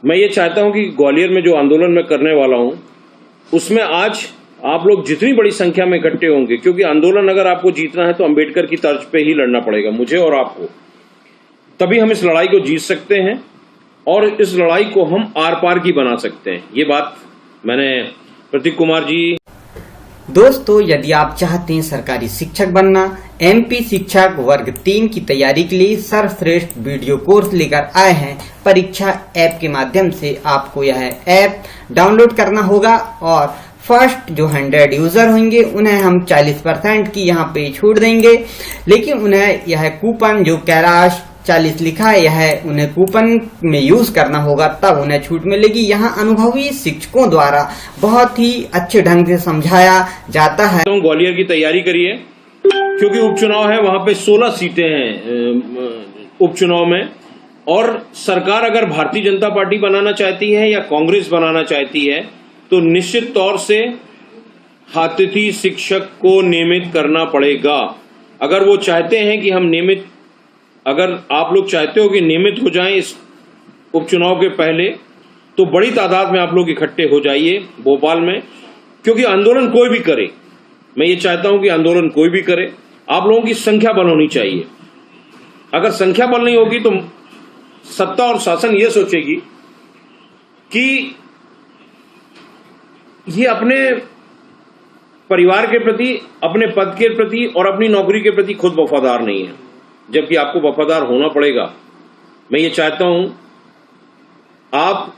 मैं ये चाहता हूं कि ग्वालियर में जो आंदोलन मैं करने वाला हूं उसमें आज आप लोग जितनी बड़ी संख्या में इकट्ठे होंगे, क्योंकि आंदोलन अगर आपको जीतना है तो अंबेडकर की तर्ज पे ही लड़ना पड़ेगा, मुझे और आपको। तभी हम इस लड़ाई को जीत सकते हैं और इस लड़ाई को हम आर पार की बना सकते हैं। ये बात मैंने प्रतीक कुमार जी। दोस्तों, यदि आप चाहते हैं सरकारी शिक्षक बनना, एमपी शिक्षक वर्ग 3 की तैयारी के लिए सर्वश्रेष्ठ वीडियो कोर्स लेकर आए हैं। परीक्षा ऐप के माध्यम से आपको यह ऐप डाउनलोड करना होगा और फर्स्ट जो 100 यूजर होंगे उन्हें हम 40% की यहाँ पे छूट देंगे, लेकिन उन्हें यह कूपन जो कैराश 40 लिखा है यह उन्हें कूपन में यूज करना होगा, तब उन्हें छूट मिलेगी। यहाँ अनुभवी शिक्षकों द्वारा बहुत ही अच्छे ढंग से समझाया जाता है। तो ग्वालियर की तैयारी करिए, क्योंकि उपचुनाव है, वहां पे 16 सीटें हैं उपचुनाव में। और सरकार अगर भारतीय जनता पार्टी बनाना चाहती है या कांग्रेस बनाना चाहती है तो निश्चित तौर से अतिथि शिक्षक को नियमित करना पड़ेगा। अगर वो चाहते हैं कि हम नियमित, अगर आप लोग चाहते हो कि नियमित हो जाएं इस उपचुनाव के पहले, तो बड़ी तादाद में आप लोग इकट्ठे हो जाइए भोपाल में, क्योंकि आंदोलन कोई भी करे, मैं ये चाहता हूं कि आंदोलन कोई भी करे, आप लोगों की संख्या बल होनी चाहिए। अगर संख्या बल नहीं होगी तो सत्ता और शासन ये सोचेगी कि ये अपने परिवार के प्रति, अपने पद के प्रति और अपनी नौकरी के प्रति खुद वफादार नहीं है, जबकि आपको वफादार होना पड़ेगा। मैं ये चाहता हूं आप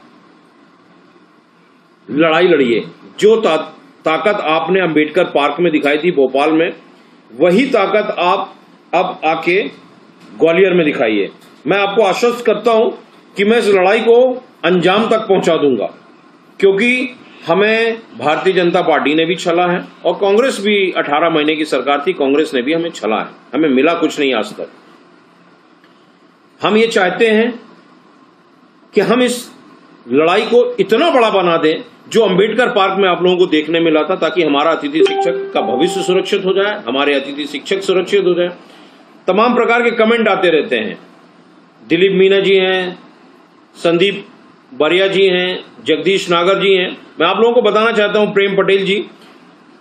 लड़ाई लड़िए। जो ताकत आपने अंबेडकर पार्क में दिखाई थी भोपाल में, वही ताकत आप अब आके ग्वालियर में दिखाइए। मैं आपको आश्वस्त करता हूं कि मैं इस लड़ाई को अंजाम तक पहुंचा दूंगा, क्योंकि हमें भारतीय जनता पार्टी ने भी छला है और कांग्रेस भी 18 महीने की सरकार थी, कांग्रेस ने भी हमें छला है, हमें मिला कुछ नहीं आज तक। हम ये चाहते हैं कि हम इस लड़ाई को इतना बड़ा बना दें जो अंबेडकर पार्क में आप लोगों को देखने मिला था, ताकि हमारा अतिथि शिक्षक का भविष्य सुरक्षित हो जाए, हमारे अतिथि शिक्षक सुरक्षित हो जाए। तमाम प्रकार के कमेंट आते रहते हैं। दिलीप मीना जी हैं, संदीप बरिया जी हैं, जगदीश नागर जी हैं। मैं आप लोगों को बताना चाहता हूं, प्रेम पटेल जी,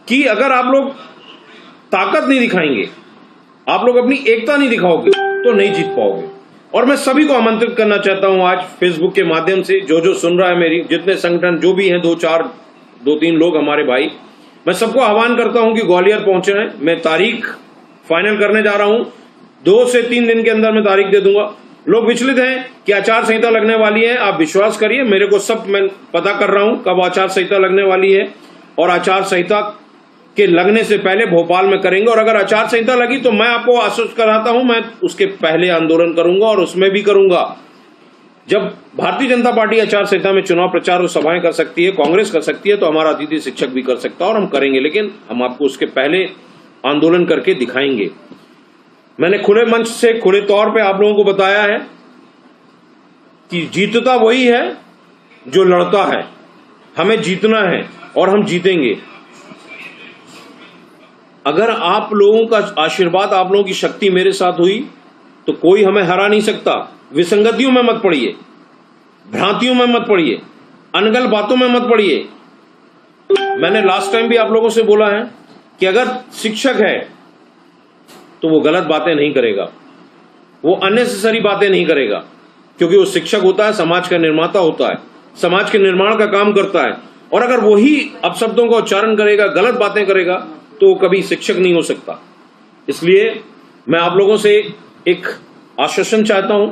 कि अगर आप लोग ताकत नहीं दिखाएंगे, आप लोग अपनी एकता नहीं दिखाओगे तो नहीं जीत पाओगे। और मैं सभी को आमंत्रित करना चाहता हूं आज फेसबुक के माध्यम से, जो सुन रहा है, मेरी जितने संगठन जो भी हैं, 2-3 लोग हमारे भाई, मैं सबको आह्वान करता हूं कि ग्वालियर पहुंचे हैं। मैं तारीख फाइनल करने जा रहा हूं, 2 से 3 दिन के अंदर मैं तारीख दे दूंगा। लोग विचलित हैं कि आचार संहिता लगने वाली है, आप विश्वास करिए, मेरे को सब मैं पता कर रहा हूं कब आचार संहिता लगने वाली है, और आचार संहिता के लगने से पहले भोपाल में करेंगे। और अगर आचार संहिता लगी तो मैं आपको आश्वस्त कराता हूं, मैं उसके पहले आंदोलन करूंगा और उसमें भी करूंगा। जब भारतीय जनता पार्टी आचार संहिता में चुनाव प्रचार और सभाएं कर सकती है, कांग्रेस कर सकती है, तो हमारा अतिथि शिक्षक भी कर सकता है और हम करेंगे, लेकिन हम आपको उसके पहले आंदोलन करके दिखाएंगे। मैंने खुले मंच से, खुले तौर पे आप लोगों को बताया है कि जीतता वही है जो लड़ता है। हमें जीतना है और हम जीतेंगे। अगर आप लोगों का आशीर्वाद, आप लोगों की शक्ति मेरे साथ हुई तो कोई हमें हरा नहीं सकता। विसंगतियों में मत पड़िए, भ्रांतियों में मत पड़िए, अनगल बातों में मत पड़िए। मैंने लास्ट टाइम भी आप लोगों से बोला है कि अगर शिक्षक है तो वो गलत बातें नहीं करेगा, वो अननेसेसरी बातें नहीं करेगा, क्योंकि वो शिक्षक होता है, समाज का निर्माता होता है, समाज के निर्माण का काम करता है। और अगर वही अपशब्दों का उच्चारण करेगा, गलत बातें करेगा, तो वो कभी शिक्षक नहीं हो सकता। इसलिए मैं आप लोगों से एक आश्वासन चाहता हूं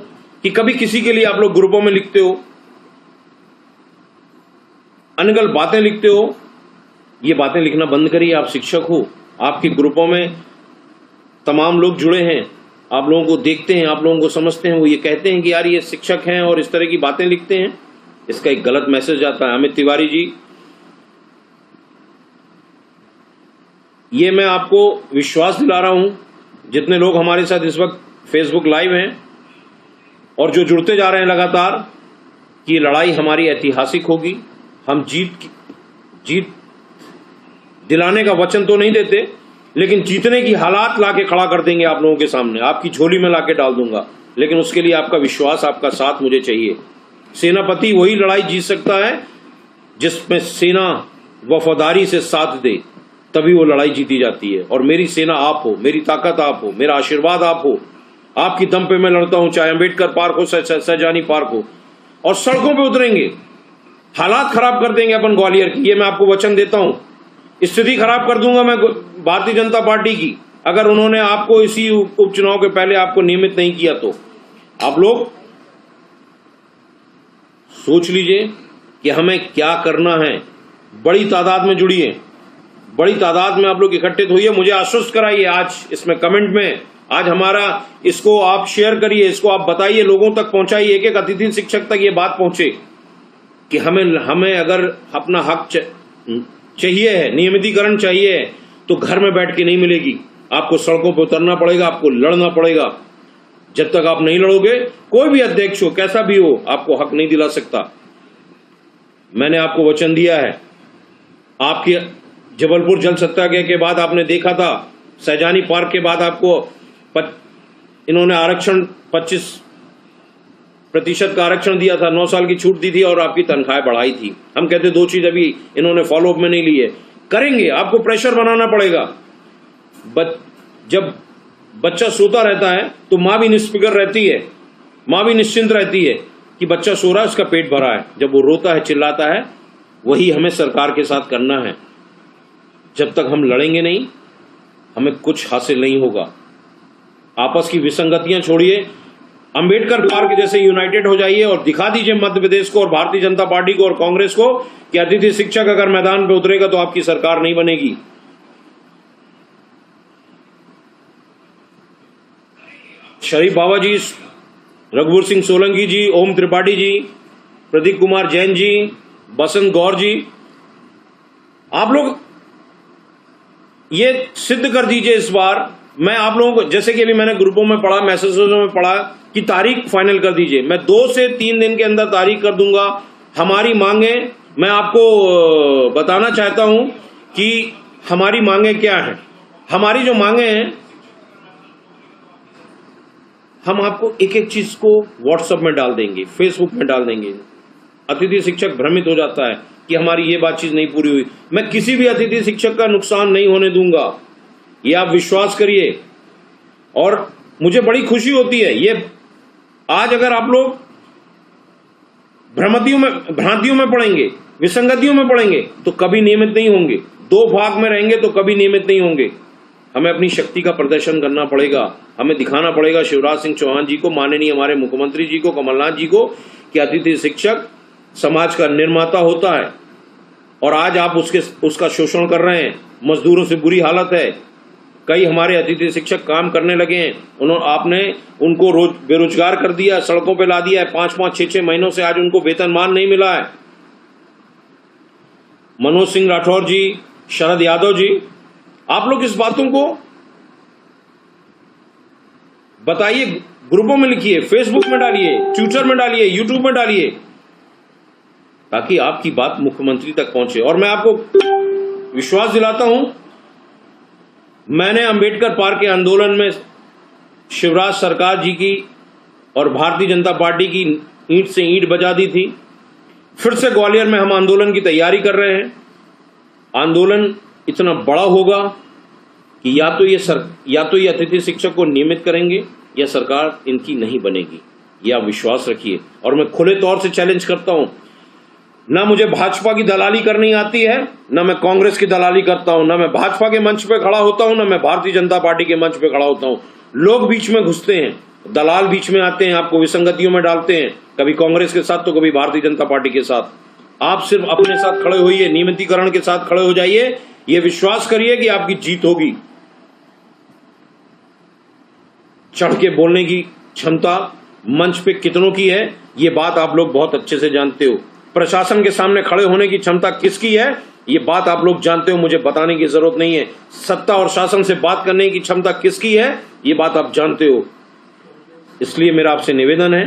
कि कभी किसी के लिए आप लोग ग्रुपों में लिखते हो, अनगल बातें लिखते हो, ये बातें लिखना बंद करिए। आप शिक्षक हो, आपके ग्रुपों में तमाम लोग जुड़े हैं, आप लोगों को देखते हैं, आप लोगों को समझते हैं, वो ये कहते हैं कि यार ये शिक्षक हैं और इस तरह की बातें लिखते हैं, इसका एक गलत मैसेज आता है। अमित तिवारी जी, ये मैं आपको विश्वास दिला रहा हूं, जितने लोग हमारे साथ इस वक्त फेसबुक लाइव हैं और जो जुड़ते जा रहे हैं लगातार, कि ये लड़ाई हमारी ऐतिहासिक होगी। हम जीत दिलाने का वचन तो नहीं देते, लेकिन जीतने की हालात लाके खड़ा कर देंगे आप लोगों के सामने, आपकी झोली में लाके डाल दूंगा। लेकिन उसके लिए आपका विश्वास, आपका साथ मुझे चाहिए। सेनापति वही लड़ाई जीत सकता है जिसमें सेना वफादारी से साथ दे, तभी वो लड़ाई जीती जाती है। और मेरी सेना आप हो, मेरी ताकत आप हो, मेरा आशीर्वाद आप हो। आपकी दम पे मैं लड़ता हूं, चाहे अंबेडकर पार्क हो, सैजानी पार्क हो, और सड़कों पे उतरेंगे। हालात खराब कर देंगे अपन ग्वालियर की, ये मैं आपको वचन देता हूं। स्थिति खराब कर दूंगा मैं भारतीय जनता पार्टी की, अगर उन्होंने आपको इसी उपचुनाव के पहले आपको नियमित नहीं किया तो। आप लोग सोच लीजिए कि हमें क्या करना है। बड़ी तादाद में जुड़िए, बड़ी तादाद में आप लोग इकट्ठित होइए, मुझे आश्वस्त कराइए आज इसमें कमेंट में। आज हमारा इसको आप शेयर करिए, इसको आप बताइए, लोगों तक पहुंचाइए, एक एक अतिथि शिक्षक तक ये बात पहुंचे कि हमें अगर अपना हक चाहिए है, नियमितीकरण चाहिए है, तो घर में बैठ के नहीं मिलेगी। आपको सड़कों पर उतरना पड़ेगा, आपको लड़ना पड़ेगा। जब तक आप नहीं लड़ोगे, कोई भी अध्यक्ष हो, कैसा भी हो, आपको हक नहीं दिला सकता। मैंने आपको वचन दिया है। आपकी जबलपुर जल सत्याग्रह के बाद आपने देखा था, सैजानी पार्क के बाद आपको इन्होंने आरक्षण 25% का आरक्षण दिया था, 9 साल की छूट दी थी और आपकी तनख्वाहें बढ़ाई थी। हम कहते 2 चीज अभी इन्होंने फॉलो अप में नहीं ली है, करेंगे। आपको प्रेशर बनाना पड़ेगा। जब बच्चा सोता रहता है तो माँ भी निष्फिक्र रहती है, माँ भी निश्चिंत रहती है कि बच्चा सो रहा है, उसका पेट भरा है। जब वो रोता है, चिल्लाता है, वही हमें सरकार के साथ करना है। जब तक हम लड़ेंगे नहीं, हमें कुछ हासिल नहीं होगा। आपस की विसंगतियां छोड़िए, अंबेडकर पार्क जैसे यूनाइटेड हो जाइए और दिखा दीजिए मध्य प्रदेश को और भारतीय जनता पार्टी को और कांग्रेस को कि अतिथि शिक्षक अगर मैदान पे उतरेगा तो आपकी सरकार नहीं बनेगी। शरीफ बाबा जी, रघुवीर सिंह सोलंकी जी, ओम त्रिपाठी जी, प्रदीप कुमार जैन जी, बसंत गौर जी, आप लोग ये सिद्ध कर दीजिए इस बार। मैं आप लोगों को, जैसे कि अभी मैंने ग्रुपों में पढ़ा, मैसेजों में पढ़ा कि तारीख फाइनल कर दीजिए। मैं 2 से 3 दिन के अंदर तारीख कर दूंगा। हमारी मांगे, मैं आपको बताना चाहता हूं कि हमारी मांगे क्या हैं। हमारी जो मांगे हैं, हम आपको एक एक चीज को व्हाट्सएप में डाल देंगे, फेसबुक में डाल देंगे। अतिथि शिक्षक भ्रमित हो जाता है कि हमारी ये बात चीज नहीं पूरी हुई। मैं किसी भी अतिथि शिक्षक का नुकसान नहीं होने दूंगा, ये आप विश्वास करिए। और मुझे बड़ी खुशी होती है ये, आज अगर आप लोग भ्रांतियों में पड़ेंगे, विसंगतियों में पड़ेंगे, तो कभी नियमित नहीं होंगे। 2 भाग में रहेंगे तो कभी नियमित नहीं होंगे। हमें अपनी शक्ति का प्रदर्शन करना पड़ेगा। हमें दिखाना पड़ेगा शिवराज सिंह चौहान जी को, माननीय हमारे मुख्यमंत्री जी को, कमलनाथ जी को, कि अतिथि शिक्षक समाज का निर्माता होता है। और आज आप उसका शोषण कर रहे हैं। मजदूरों से बुरी हालत है। कई हमारे अतिथि शिक्षक काम करने लगे हैं, आपने उनको रोज बेरोजगार कर दिया, सड़कों पे ला दिया है। 5-5, 6-6 महीनों से आज उनको वेतनमान नहीं मिला है। मनोज सिंह राठौर जी, शरद यादव जी, आप लोग इस बातों को बताइए, ग्रुपों में लिखिए, फेसबुक में डालिए, ट्विटर में डालिए, यूट्यूब में डालिए, ताकि आपकी बात मुख्यमंत्री तक पहुंचे। और मैं आपको विश्वास दिलाता हूं, मैंने अंबेडकर पार्क के आंदोलन में शिवराज सरकार जी की और भारतीय जनता पार्टी की ईंट से ईंट बजा दी थी। फिर से ग्वालियर में हम आंदोलन की तैयारी कर रहे हैं। आंदोलन इतना बड़ा होगा कि या तो ये अतिथि शिक्षक को नियमित करेंगे या सरकार इनकी नहीं बनेगी, यह आप विश्वास रखिए। और मैं खुले तौर से चैलेंज करता हूं, ना मुझे भाजपा की दलाली करनी आती है, ना मैं कांग्रेस की दलाली करता हूं, ना मैं भाजपा के मंच पे खड़ा होता हूं, ना मैं भारतीय जनता पार्टी के मंच पे खड़ा होता हूं। लोग बीच में घुसते हैं, दलाल बीच में आते हैं, आपको विसंगतियों में डालते हैं, कभी कांग्रेस के साथ तो कभी भारतीय जनता पार्टी के साथ। आप सिर्फ अपने साथ खड़े होइए, नियमितीकरण के साथ खड़े हो जाइए, ये विश्वास करिए कि आपकी जीत होगी। चढ़ के बोलने की क्षमता मंच पे कितनों की है, ये बात आप लोग बहुत अच्छे से जानते हो। प्रशासन के सामने खड़े होने की क्षमता किसकी है, ये बात आप लोग जानते हो, मुझे बताने की जरूरत नहीं है। सत्ता और शासन से बात करने की क्षमता किसकी है, ये बात आप जानते हो। इसलिए मेरा आपसे निवेदन है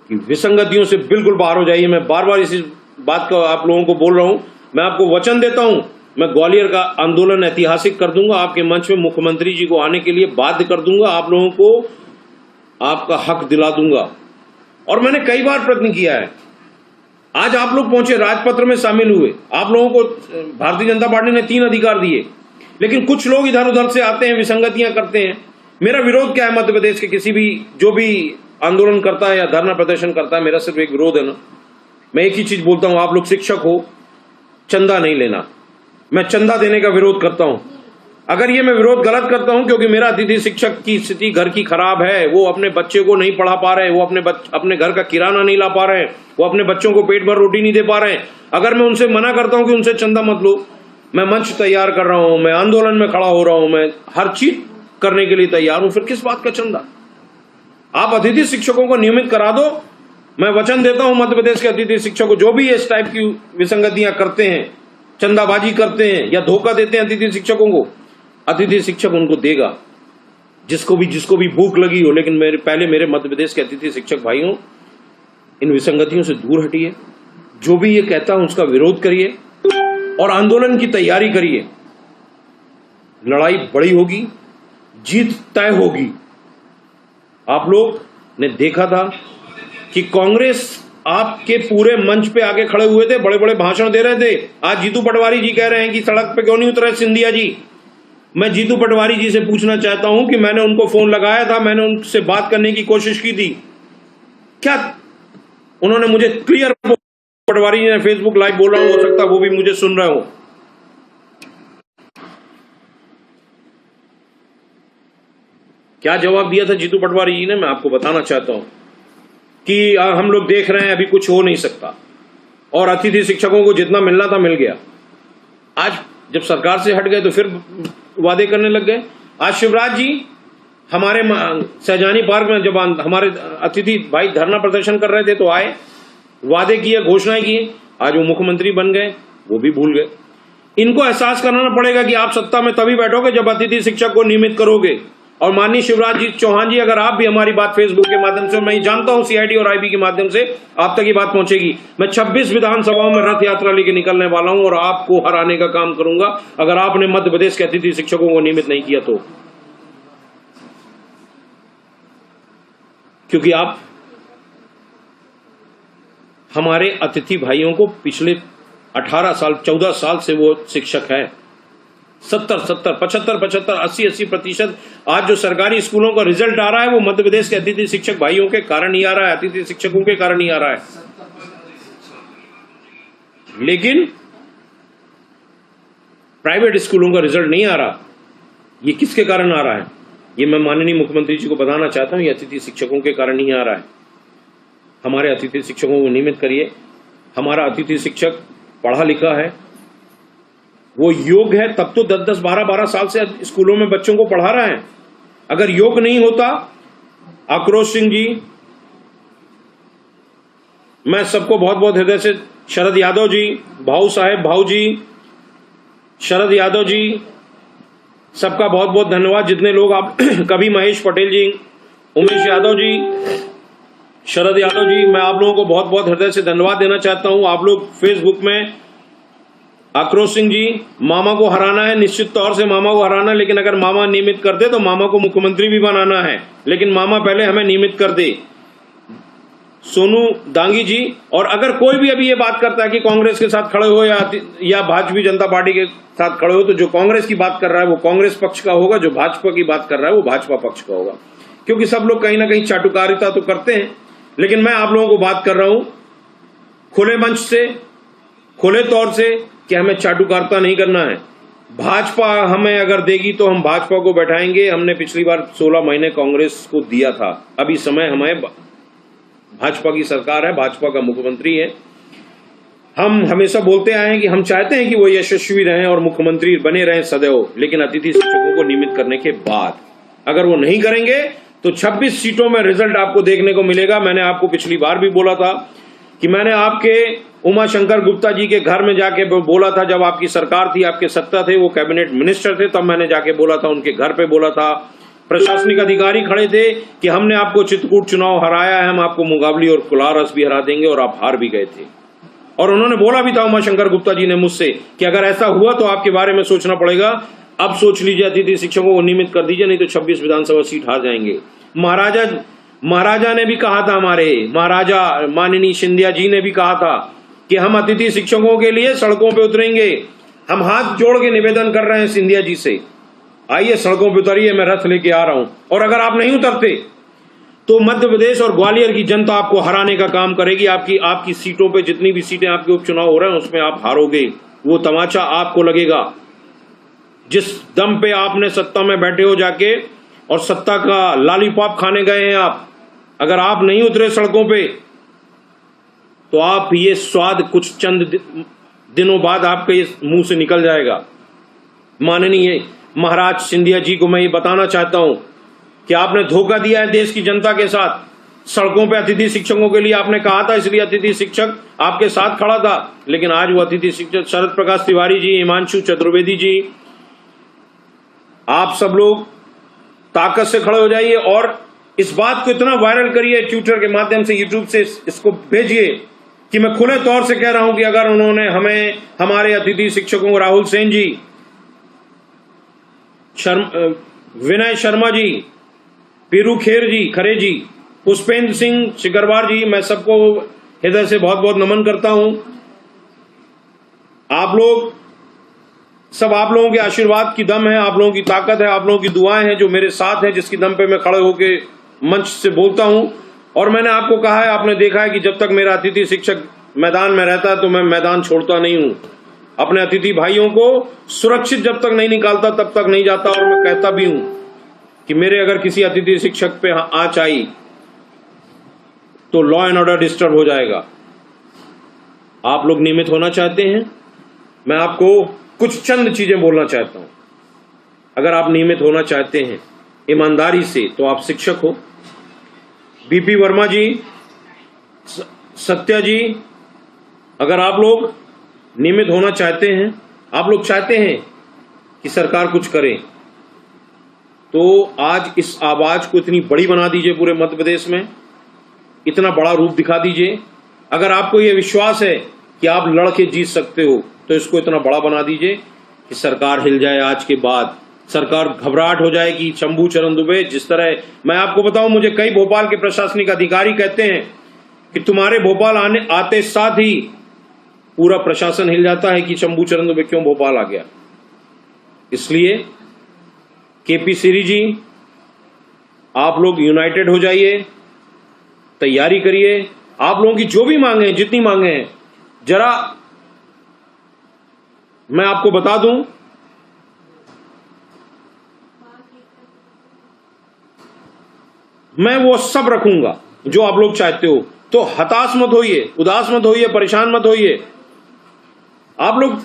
कि विसंगतियों से बिल्कुल बाहर हो जाइए। मैं बार बार इसी बात को आप लोगों को बोल रहा हूं। मैं आपको वचन देता हूं, मैं ग्वालियर का आंदोलन ऐतिहासिक कर दूंगा। आपके मंच में मुख्यमंत्री जी को आने के लिए बाध्य कर दूंगा। आप लोगों को आपका हक दिला दूंगा। और मैंने कई बार प्रयत्न किया है। आज आप लोग पहुंचे, राजपत्र में शामिल हुए, आप लोगों को भारतीय जनता पार्टी ने 3 अधिकार दिए, लेकिन कुछ लोग इधर उधर से आते हैं, विसंगतियां करते हैं। मेरा विरोध क्या है मध्य प्रदेश के किसी भी जो भी आंदोलन करता है या धरना प्रदर्शन करता है, मेरा सिर्फ एक विरोध है ना, मैं एक ही चीज बोलता हूं, आप लोग शिक्षक हो, चंदा नहीं लेना। मैं चंदा देने का विरोध करता हूं। अगर ये मैं विरोध गलत करता हूं क्योंकि मेरा अतिथि शिक्षक की स्थिति घर की खराब है, वो अपने बच्चे को नहीं पढ़ा पा रहे, वो अपने घर का किराना नहीं ला पा रहे हैं, वो अपने बच्चों को पेट भर रोटी नहीं दे पा रहे हैं, अगर मैं उनसे मना करता हूं कि उनसे चंदा मत लो, मैं मंच तैयार कर रहा हूं, मैं आंदोलन में खड़ा हो रहा हूं, मैं हर चीज करने के लिए तैयार हूं, फिर किस बात का चंदा? आप अतिथि शिक्षकों को नियमित करा दो। मैं वचन देता हूं मध्य प्रदेश के अतिथि शिक्षकों, जो भी इस टाइप की विसंगतियां करते हैं, चंदाबाजी करते हैं या धोखा देते हैं अतिथि शिक्षकों को, अतिथि शिक्षक उनको देगा, जिसको भी भूख लगी हो। लेकिन मेरे मध्य प्रदेश के अतिथि शिक्षक भाइयों, इन विसंगतियों से दूर हटिए। जो भी ये कहता है उसका विरोध करिए और आंदोलन की तैयारी करिए। लड़ाई बड़ी होगी, जीत तय होगी। आप लोग ने देखा था कि कांग्रेस आपके पूरे मंच पे आके खड़े हुए थे, बड़े बड़े भाषण दे रहे थे। आज जीतू पटवारी जी कह रहे हैं कि सड़क पे क्यों नहीं उतरे सिंधिया जी। मैं जीतू पटवारी जी से पूछना चाहता हूं कि मैंने उनको फोन लगाया था, मैंने उनसे बात करने की कोशिश की थी, क्या उन्होंने मुझे क्लियर, पटवारी जी ने फेसबुक लाइव बोल रहा हूं, हो सकता वो भी मुझे सुन रहे हो, क्या जवाब दिया था जीतू पटवारी जी ने? मैं आपको बताना चाहता हूं कि हम लोग देख रहे हैं, अभी कुछ हो नहीं सकता, और अतिथि शिक्षकों को जितना मिलना था मिल गया। आज जब सरकार से हट गए तो फिर वादे करने लग गए। आज शिवराज जी हमारे सहजानी पार्क में जब हमारे अतिथि भाई धरना प्रदर्शन कर रहे थे तो आए, वादे किए, घोषणाएं की, आज वो मुख्यमंत्री बन गए, वो भी भूल गए। इनको एहसास कराना पड़ेगा कि आप सत्ता में तभी बैठोगे जब अतिथि शिक्षक को नियमित करोगे। और माननीय शिवराज जी चौहान जी, अगर आप भी हमारी बात फेसबुक के माध्यम से, मैं जानता हूं सीआईडी और आईबी के माध्यम से आप तक ये बात पहुंचेगी, मैं 26 विधानसभाओं में रथ यात्रा लेके निकलने वाला हूं और आपको हराने का काम करूंगा अगर आपने मध्य प्रदेश के अतिथि शिक्षकों को नियमित नहीं किया तो। क्योंकि आप हमारे अतिथि भाइयों को पिछले 18 साल 14 साल से वो शिक्षक है, 70, 75, 80% आज जो सरकारी स्कूलों का रिजल्ट आ रहा है वो मध्य प्रदेश के अतिथि शिक्षक भाइयों के कारण ही आ रहा है, अतिथि शिक्षकों के कारण ही आ रहा है। लेकिन प्राइवेट स्कूलों का रिजल्ट नहीं आ रहा, ये किसके कारण आ रहा है? ये मैं माननीय मुख्यमंत्री जी को बताना चाहता हूं, ये अतिथि शिक्षकों के कारण ही आ रहा है। हमारे अतिथि शिक्षकों को नियमित करिए। हमारा अतिथि शिक्षक पढ़ा लिखा है, वो योग्य है, तब तो 10, 12 साल से स्कूलों में बच्चों को पढ़ा रहा है। अगर योग्य नहीं होता, आक्रोश सिंह जी, मैं सबको बहुत बहुत हृदय से, शरद यादव जी, भाऊ साहेब, भाऊ जी, शरद यादव जी, सबका बहुत बहुत धन्यवाद। जितने लोग आप कभी महेश पटेल जी, उमेश यादव जी, शरद यादव जी, मैं आप लोगों को बहुत बहुत हृदय से धन्यवाद देना चाहता हूं। आप लोग फेसबुक में, आक्रोश सिंह जी, मामा को हराना है, निश्चित तौर से मामा को हराना, लेकिन अगर मामा नियमित कर दे तो मामा को मुख्यमंत्री भी बनाना है, लेकिन मामा पहले हमें नियमित कर दे। सोनू दांगी जी, और अगर कोई भी अभी ये बात करता है कि कांग्रेस के साथ खड़े हो या भारतीय जनता पार्टी के साथ खड़े हो, तो जो कांग्रेस की बात कर रहा है वो कांग्रेस पक्ष का होगा, जो भाजपा की बात कर रहा है वो भाजपा पक्ष का होगा, क्योंकि सब लोग कहीं ना कहीं चाटुकारिता तो करते हैं। लेकिन मैं आप लोगों को बात कर रहा हूं खुले मंच से, खुले तौर से, कि हमें चाटुकारिता नहीं करना है। भाजपा हमें अगर देगी तो हम भाजपा को बैठाएंगे। हमने पिछली बार 16 महीने कांग्रेस को दिया था, अभी समय हमें, भाजपा की सरकार है, भाजपा का मुख्यमंत्री है। हम हमेशा बोलते आए हैं कि हम चाहते हैं कि वो यशस्वी रहें और मुख्यमंत्री बने रहें सदैव, लेकिन अतिथि शिक्षकों को नियमित करने के बाद अगर वो नहीं करेंगे तो 26 सीटों में रिजल्ट आपको देखने को मिलेगा। मैंने आपको पिछली बार भी बोला था कि मैंने आपके उमाशंकर गुप्ता जी के घर में जाके बोला था, जब आपकी सरकार थी, आपके सत्ता थे, वो कैबिनेट मिनिस्टर थे, तब मैंने जाके बोला था, उनके घर पे बोला था। प्रशासनिक अधिकारी खड़े थे कि हमने आपको चित्रकूट चुनाव हराया है, हम आपको मुगावली और कुलारस भी हरा देंगे, और आप हार भी गए थे। और उन्होंने बोला भी था उमाशंकर गुप्ता जी ने मुझसे कि अगर ऐसा हुआ तो आपके बारे में सोचना पड़ेगा। अब सोच लीजिए, अतिथि शिक्षकों को नियमित कर दीजिए, नहीं तो 26 विधानसभा सीट हार जाएंगे। महाराजा ने भी कहा था, हमारे महाराजा माननीय सिंधिया जी ने भी कहा था कि हम अतिथि शिक्षकों के लिए सड़कों पे उतरेंगे। हम हाथ जोड़ के निवेदन कर रहे हैं सिंधिया जी से, आइए सड़कों पे उतरिए, मैं रथ लेके आ रहा हूं। और अगर आप नहीं उतरते तो मध्य प्रदेश और ग्वालियर की जनता आपको हराने का काम करेगी। आपकी सीटों पे, जितनी भी सीटें आपके उपचुनाव हो रहे हैं उसमें आप हारोगे। वो तमाचा आपको लगेगा। जिस दम पे आपने सत्ता में बैठे हो जाके और सत्ता का लॉलीपॉप खाने गए हैं आप, अगर आप नहीं उतरे सड़कों पे तो आप ये स्वाद कुछ चंद दिनों बाद आपके मुंह से निकल जाएगा। माननीय महाराज सिंधिया जी को मैं ये बताना चाहता हूं कि आपने धोखा दिया है देश की जनता के साथ। सड़कों पे अतिथि शिक्षकों के लिए आपने कहा था, इसलिए अतिथि शिक्षक आपके साथ खड़ा था, लेकिन आज वो अतिथि शिक्षक शरद प्रकाश तिवारी जी, हिमांशु चतुर्वेदी जी, आप सब लोग ताकत से खड़े हो जाइए और इस बात को इतना वायरल करिए, ट्विटर के माध्यम से, यूट्यूब से इसको भेजिए कि मैं खुले तौर से कह रहा हूं कि अगर उन्होंने हमारे अतिथि शिक्षकों राहुल सेन जी, विनय शर्मा जी, पीरू खरे जी, पुष्पेंद्र सिंह सिकरवार जी, मैं सबको हृदय से बहुत बहुत नमन करता हूं। आप लोग सब, आप लोगों के आशीर्वाद की दम है, आप लोगों की ताकत है, आप लोगों की दुआएं हैं जो मेरे साथ है, जिसकी दम पे मैं खड़े होके मंच से बोलता हूं। और मैंने आपको कहा है, आपने देखा है कि जब तक मेरा अतिथि शिक्षक मैदान में रहता है तो मैं मैदान छोड़ता नहीं हूं। अपने अतिथि भाइयों को सुरक्षित जब तक नहीं निकालता तब तक नहीं जाता। और मैं कहता भी हूं कि मेरे अगर किसी अतिथि शिक्षक पे आंच आई तो लॉ एंड ऑर्डर डिस्टर्ब हो जाएगा। आप लोग नियमित होना चाहते हैं, मैं आपको कुछ चंद चीजें बोलना चाहता हूं। अगर आप नियमित होना चाहते हैं ईमानदारी से तो आप शिक्षक हो। बीपी वर्मा जी, सत्या जी, अगर आप लोग नियमित होना चाहते हैं, आप लोग चाहते हैं कि सरकार कुछ करे, तो आज इस आवाज को इतनी बड़ी बना दीजिए, पूरे मध्य प्रदेश में इतना बड़ा रूप दिखा दीजिए। अगर आपको यह विश्वास है कि आप लड़के जीत सकते हो तो इसको इतना बड़ा बना दीजिए कि सरकार हिल जाए। आज के बाद सरकार घबराहट हो जाएगी। शंभू चरण दुबे, जिस तरह मैं आपको बताऊं, मुझे कई भोपाल के प्रशासनिक अधिकारी कहते हैं कि तुम्हारे भोपाल आते साथ ही पूरा प्रशासन हिल जाता है कि शंभू चरण दुबे क्यों भोपाल आ गया। इसलिए केपी सीरी जी, आप लोग यूनाइटेड हो जाइए, तैयारी करिए। आप लोगों की जो भी मांगे हैं, जितनी मांगे हैं, जरा मैं आपको बता दूं, मैं वो सब रखूंगा जो आप लोग चाहते हो। तो हताश मत होइए, उदास मत होइए, परेशान मत होइए। आप लोग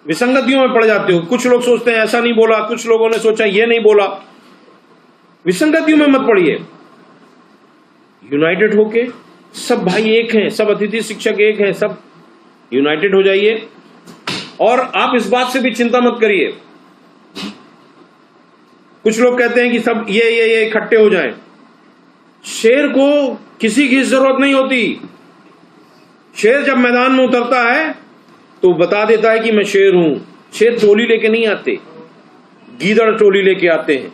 विसंगतियों में पड़ जाते हो। कुछ लोग सोचते हैं ऐसा नहीं बोला, कुछ लोगों ने सोचा ये नहीं बोला। विसंगतियों में मत पड़िए। यूनाइटेड होके, सब भाई एक हैं, सब अतिथि शिक्षक एक हैं, सब यूनाइटेड हो जाइए। और आप इस बात से भी चिंता मत करिए। कुछ लोग कहते हैं कि सब ये इकट्ठे हो जाएं। शेर को किसी की जरूरत नहीं होती। शेर जब मैदान में उतरता है तो बता देता है कि मैं शेर हूं। शेर टोली लेके नहीं आते, गीदड़ टोली लेके आते हैं।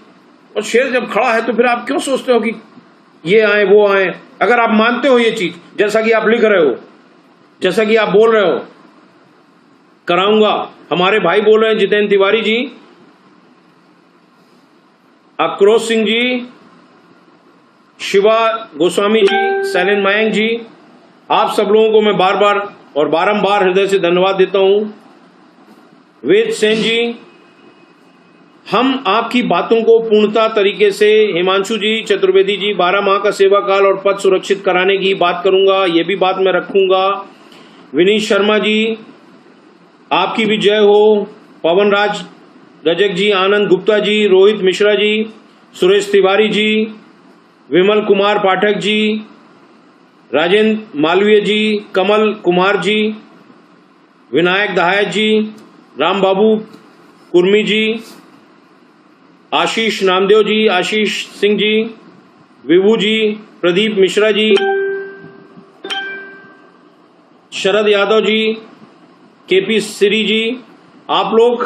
और शेर जब खड़ा है तो फिर आप क्यों सोचते हो कि ये आए वो आए। अगर आप मानते हो ये चीज, जैसा कि आप लिख रहे हो, जैसा कि आप बोल रहे हो, कराऊंगा। हमारे भाई बोल रहे हैं, जितेंद्र तिवारी जी, आक्रोश सिंह जी, शिवा गोस्वामी जी, शैलेंद्र मयंक जी, आप सब लोगों को मैं बार बार और बारंबार हृदय से धन्यवाद देता हूं। वेद सेन जी, हम आपकी बातों को पूर्णता तरीके से, हिमांशु जी, चतुर्वेदी जी, 12 माह का सेवा काल और पद सुरक्षित कराने की बात करूंगा, ये भी बात मैं रखूंगा। विनीत शर्मा जी, आपकी भी जय हो। पवन राज रजक जी, आनंद गुप्ता जी, रोहित मिश्रा जी, सुरेश तिवारी जी, विमल कुमार पाठक जी, राजेंद्र मालवीय जी, कमल कुमार जी, विनायक दहायत जी, राम बाबू कुर्मी जी, आशीष नामदेव जी, आशीष सिंह जी, विभू जी, प्रदीप मिश्रा जी, शरद यादव जी, केपी सिरी जी, आप लोग,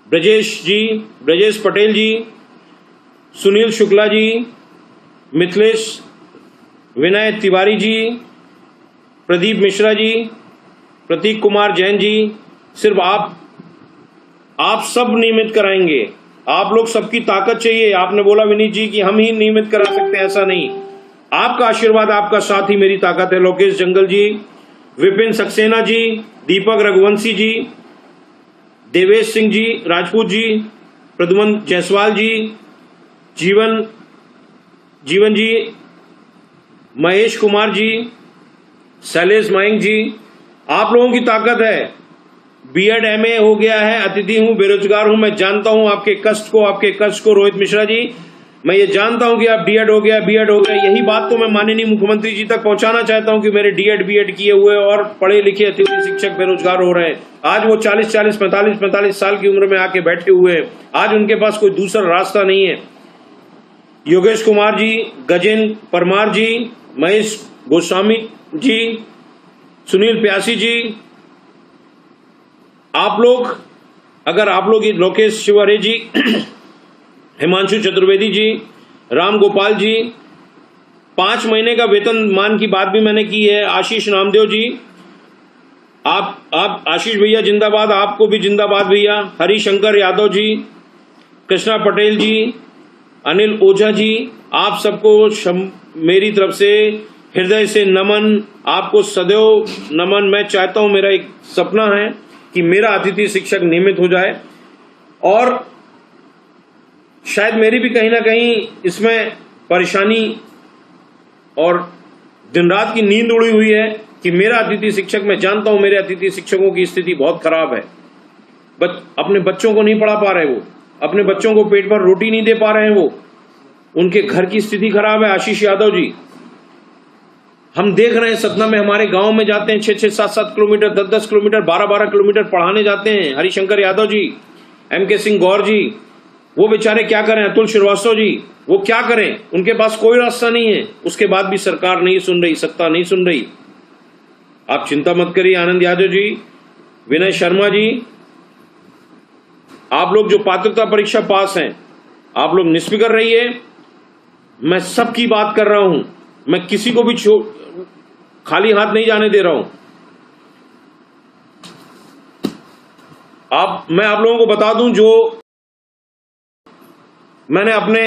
ब्रजेश जी, ब्रजेश पटेल जी, सुनील शुक्ला जी, मिथिलेश विनय तिवारी जी, प्रदीप मिश्रा जी, प्रतीक कुमार जैन जी, सिर्फ आप सब नियमित कराएंगे। आप लोग सबकी ताकत चाहिए। आपने बोला विनीत जी कि हम ही नियमित करा सकते हैं, ऐसा नहीं, आपका आशीर्वाद, आपका साथ ही मेरी ताकत है। लोकेश जंगल जी, विपिन सक्सेना जी, दीपक रघुवंशी जी, देवेश सिंह जी राजपूत जी, प्रद्युमन जायसवाल जी, जीवन जी, महेश कुमार जी, शैलेश मयंक जी, आप लोगों की ताकत है। बीएड एमए हो गया है, अतिथि हूं, बेरोजगार हूं, मैं जानता हूं आपके कष्ट को रोहित मिश्रा जी, मैं ये जानता हूं कि आप बीएड हो गया, यही बात तो मैं माननीय मुख्यमंत्री जी तक पहुंचाना चाहता हूं कि मेरे बीएड किए हुए और पढ़े लिखे अतिथि शिक्षक बेरोजगार हो रहे हैं। आज वो 40 45 साल की उम्र में आके बैठे हुए हैं, आज उनके पास कोई दूसरा रास्ता नहीं है। योगेश कुमार जी, गजेंद्र परमार जी, महेश गोस्वामी जी, सुनील प्यासी जी, आप लोग लोकेश शिवरे जी, हिमांशु चतुर्वेदी जी, राम गोपाल जी, 5 महीने का वेतन मान की बात भी मैंने की है। आशीष नामदेव जी, आप आशीष भैया जिंदाबाद, आपको भी जिंदाबाद भैया। हरिशंकर यादव जी, कृष्णा पटेल जी, अनिल ओझा जी, आप सबको मेरी तरफ से हृदय से नमन, आपको सदैव नमन। मैं चाहता हूं, मेरा एक सपना है कि मेरा अतिथि शिक्षक नियमित हो जाए, और शायद मेरी भी कहीं ना कहीं इसमें परेशानी और दिन रात की नींद उड़ी हुई है कि मेरा अतिथि शिक्षक, मैं जानता हूं मेरे अतिथि शिक्षकों की स्थिति बहुत खराब है। अपने बच्चों को नहीं पढ़ा पा रहे, वो अपने बच्चों को पेट भर रोटी नहीं दे पा रहे हैं, वो उनके घर की स्थिति खराब है। आशीष यादव जी, हम देख रहे हैं सतना में, हमारे गांव में जाते हैं 6-6, 7-7 किलोमीटर, 10-10 किलोमीटर, 12-12 किलोमीटर पढ़ाने जाते हैं। हरिशंकर यादव जी, MK सिंह गौर जी, वो बेचारे क्या करें। अतुल श्रीवास्तव जी, वो क्या करें, उनके पास कोई रास्ता नहीं है। उसके बाद भी सरकार नहीं सुन रही, सत्ता नहीं सुन रही। आप चिंता मत करिए। आनंद यादव जी, विनय शर्मा जी, आप लोग जो पात्रता परीक्षा पास हैं, आप लोग निष्फिक्र रहिए। मैं सबकी बात कर रहा हूं, मैं किसी को भी खाली हाथ नहीं जाने दे रहा हूं। मैं आप लोगों को बता दूं, जो मैंने अपने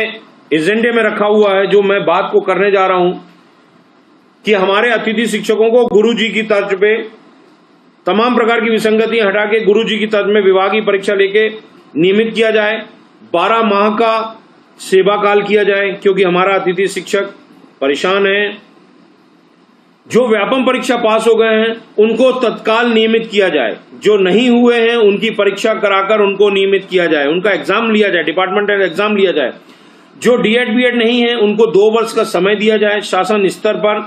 एजेंडे में रखा हुआ है, जो मैं बात को करने जा रहा हूं, कि हमारे अतिथि शिक्षकों को गुरु जी की तर्ज पे तमाम प्रकार की विसंगतियां हटा के गुरु जी की तर्ज में विभागीय परीक्षा लेके नियमित किया जाए। 12 माह का सेवा काल किया जाए, क्योंकि हमारा अतिथि शिक्षक परेशान है। जो व्यापम परीक्षा पास हो गए हैं उनको तत्काल नियमित किया जाए, जो नहीं हुए हैं उनकी परीक्षा कराकर उनको नियमित किया जाए, उनका एग्जाम लिया जाए, डिपार्टमेंटल एग्जाम लिया जाए। जो डीएड बीएड नहीं है उनको 2 वर्ष का समय दिया जाए, शासन स्तर पर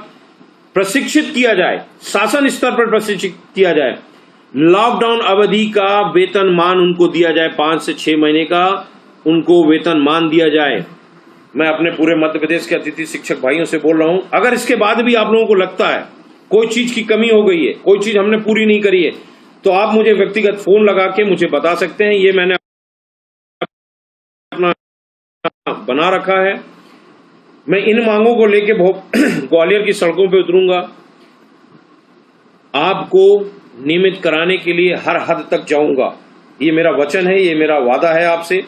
प्रशिक्षित किया जाए, शासन स्तर पर प्रशिक्षित किया जाए। लॉकडाउन अवधि का वेतनमान उनको दिया जाए, 5 से 6 महीने का उनको वेतनमान दिया जाए। मैं अपने पूरे मध्य प्रदेश के अतिथि शिक्षक भाइयों से बोल रहा हूं, अगर इसके बाद भी आप लोगों को लगता है कोई चीज की कमी हो गई है, कोई चीज हमने पूरी नहीं करी है, तो आप मुझे व्यक्तिगत फोन लगा के मुझे बता सकते हैं। ये मैंने अपना बना रखा है। मैं इन मांगों को लेके ग्वालियर की सड़कों पे उतरूंगा, आपको नियमित कराने के लिए हर हद तक जाऊंगा। ये मेरा वचन है, ये मेरा वादा है आपसे।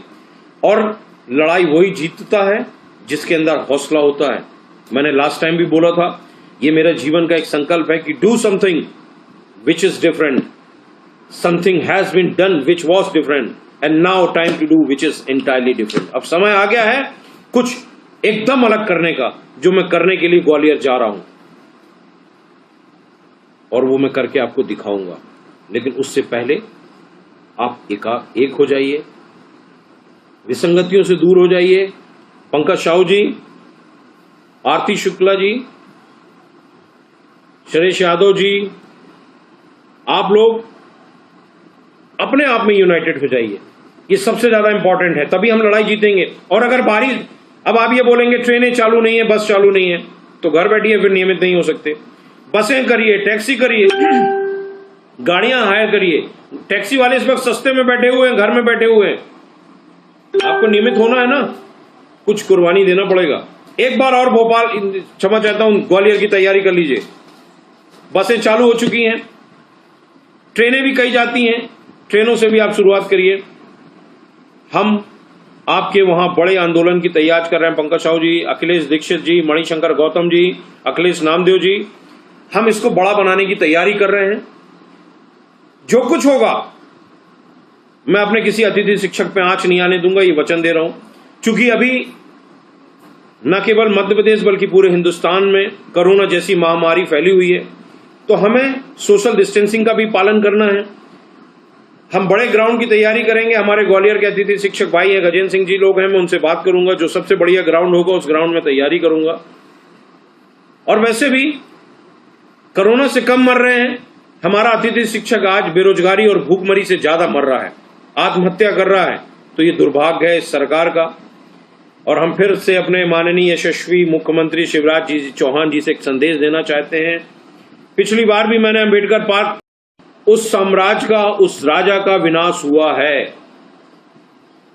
और लड़ाई वही जीतता है जिसके अंदर हौसला होता है। मैंने लास्ट टाइम भी बोला था, ये मेरा जीवन का एक संकल्प है कि do something which is different, something has been done which was different, and now time to do which is entirely different. अब समय आ गया है कुछ एकदम अलग करने का, जो मैं करने के लिए ग्वालियर जा रहा हूं, और वो मैं करके आपको दिखाऊंगा। लेकिन उससे पहले आप एक हो जाइए, विसंगतियों से दूर हो जाइए। पंकज साहू जी, आरती शुक्ला जी, सुरेश यादव जी, आप लोग अपने आप में यूनाइटेड हो जाइए। ये सबसे ज्यादा इंपॉर्टेंट है, तभी हम लड़ाई जीतेंगे। और अगर बारिश, अब आप ये बोलेंगे ट्रेनें चालू नहीं है, बस चालू नहीं है, तो घर बैठिए, फिर नियमित नहीं हो सकते। बसें करिए, टैक्सी करिए, गाड़ियां हायर करिए। टैक्सी वाले इस वक्त सस्ते में बैठे हुए हैं, घर में बैठे हुए हैं, आपको नियमित होना है ना। कुछ कुर्बानी देना पड़ेगा। एक बार और भोपाल, क्षमा चाहता हूं, ग्वालियर की तैयारी कर लीजिए। बसें चालू हो चुकी हैं, ट्रेनें भी कई जाती हैं, ट्रेनों से भी आप शुरुआत करिए। हम आपके वहां बड़े आंदोलन की तैयारी कर रहे हैं। पंकज साहू जी, अखिलेश दीक्षित जी, मणिशंकर गौतम जी, अखिलेश नामदेव जी, हम इसको बड़ा बनाने की तैयारी कर रहे हैं। जो कुछ होगा, मैं अपने किसी अतिथि शिक्षक पे आंच नहीं आने दूंगा, ये वचन दे रहा हूं। क्योंकि अभी न केवल मध्य प्रदेश बल्कि पूरे हिंदुस्तान में कोरोना जैसी महामारी फैली हुई है, तो हमें सोशल डिस्टेंसिंग का भी पालन करना है। हम बड़े ग्राउंड की तैयारी करेंगे। हमारे ग्वालियर के अतिथि शिक्षक भाई हैं, गजेंद्र सिंह जी लोग हैं, मैं उनसे बात करूंगा। जो सबसे बढ़िया ग्राउंड होगा उस ग्राउंड में तैयारी करूंगा। और वैसे भी कोरोना से कम मर रहे हैं हमारा अतिथि शिक्षक, आज बेरोजगारी और भूखमरी से ज्यादा मर रहा है, आत्महत्या कर रहा है। तो ये दुर्भाग्य है इस सरकार का। और हम फिर से अपने माननीय यशस्वी मुख्यमंत्री शिवराज जी चौहान जी से एक संदेश देना चाहते हैं। पिछली बार भी मैंने अंबेडकर पार्क, उस साम्राज्य का, उस राजा का विनाश हुआ है।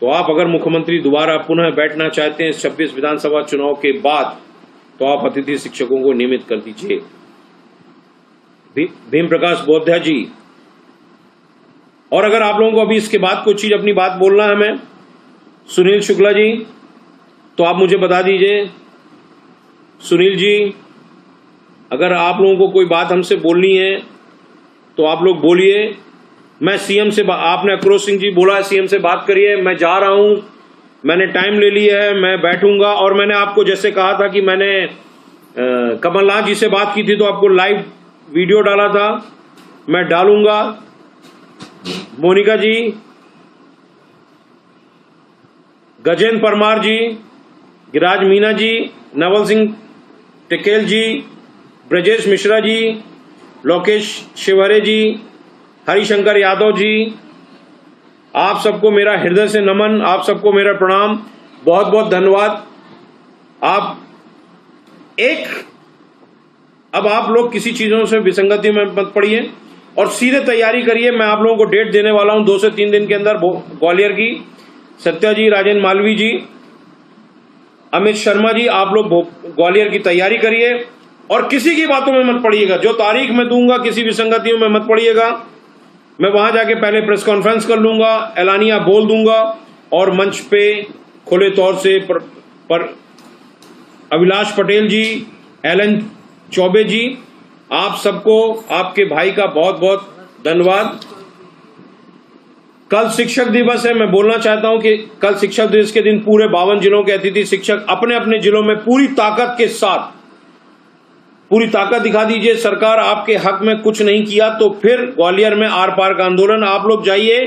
तो आप अगर मुख्यमंत्री दोबारा पुनः बैठना चाहते हैं 26 विधानसभा चुनाव के बाद, तो आप अतिथि शिक्षकों को नियमित कर दीजिए। भीम प्रकाश बौद्धा जी, और अगर आप लोगों को अभी इसके बाद कोई चीज अपनी बात बोलना है, मैं सुनील शुक्ला जी, तो आप मुझे बता दीजिए। सुनील जी, अगर आप लोगों को कोई बात हमसे बोलनी है तो आप लोग बोलिए। मैं सीएम से, आपने अक्रोश सिंह जी बोला सीएम से बात करिए। मैं जा रहा हूं, मैंने टाइम ले लिया है, मैं बैठूंगा। और मैंने आपको जैसे कहा था कि मैंने कमलनाथ जी से बात की थी, तो आपको लाइव वीडियो डाला था, मैं डालूंगा। मोनिका जी, गजेंद्र परमार जी, गिराज मीना जी, नवल सिंह टिकेल जी, ब्रजेश मिश्रा जी, लोकेश शिवहरे जी, हरिशंकर यादव जी, आप सबको मेरा हृदय से नमन, आप सबको मेरा प्रणाम, बहुत बहुत धन्यवाद। अब आप लोग किसी चीजों से विसंगति में मत पड़िए और सीधे तैयारी करिए। मैं आप लोगों को डेट देने वाला हूं 2 से 3 दिन के अंदर ग्वालियर की। सत्या जी, राजेंद्र मालवी जी, अमित शर्मा जी, आप लोग ग्वालियर की तैयारी करिए और किसी की बातों में मत पड़िएगा। जो तारीख मैं दूंगा किसी विसंगतियों में मत पड़िएगा। मैं वहां जाके पहले प्रेस कॉन्फ्रेंस कर लूंगा, एलानिया बोल दूंगा और मंच पे खुले तौर से पर अभिलाष पटेल जी, एलन चौबे जी, आप सबको, आपके भाई का बहुत बहुत धन्यवाद। कल शिक्षक दिवस है। मैं बोलना चाहता हूं कि कल शिक्षक दिवस के दिन पूरे 52 जिलों के अतिथि शिक्षक अपने अपने जिलों में पूरी ताकत के साथ, पूरी ताकत दिखा दीजिए। सरकार आपके हक में कुछ नहीं किया तो फिर ग्वालियर में आर पार का आंदोलन। आप लोग जाइए,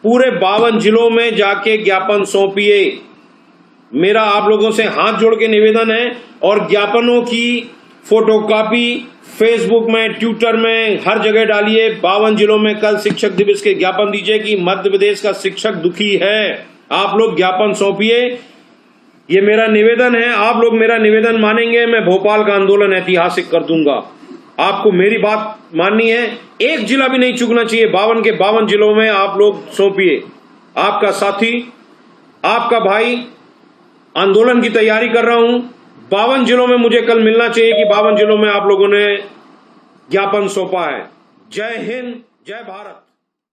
पूरे 52 जिलों में जाके ज्ञापन सौंपिए। मेरा आप लोगों से हाथ जोड़ के निवेदन है। और ज्ञापनों की फोटोकॉपी फेसबुक में, ट्विटर में, हर जगह डालिए। 52 जिलों में कल शिक्षक दिवस के ज्ञापन दीजिए कि मध्य प्रदेश का शिक्षक दुखी है। आप लोग ज्ञापन सौंपिए, ये मेरा निवेदन है। आप लोग मेरा निवेदन मानेंगे, मैं भोपाल का आंदोलन ऐतिहासिक कर दूंगा। आपको मेरी बात माननी है, एक जिला भी नहीं चूकना चाहिए। 52 के 52 जिलों में आप लोग सौंपिए। आपका साथी, आपका भाई आंदोलन की तैयारी कर रहा हूं। 52 जिलों में मुझे कल मिलना चाहिए कि 52 जिलों में आप लोगों ने ज्ञापन सौंपा है। जय हिंद, जय भारत।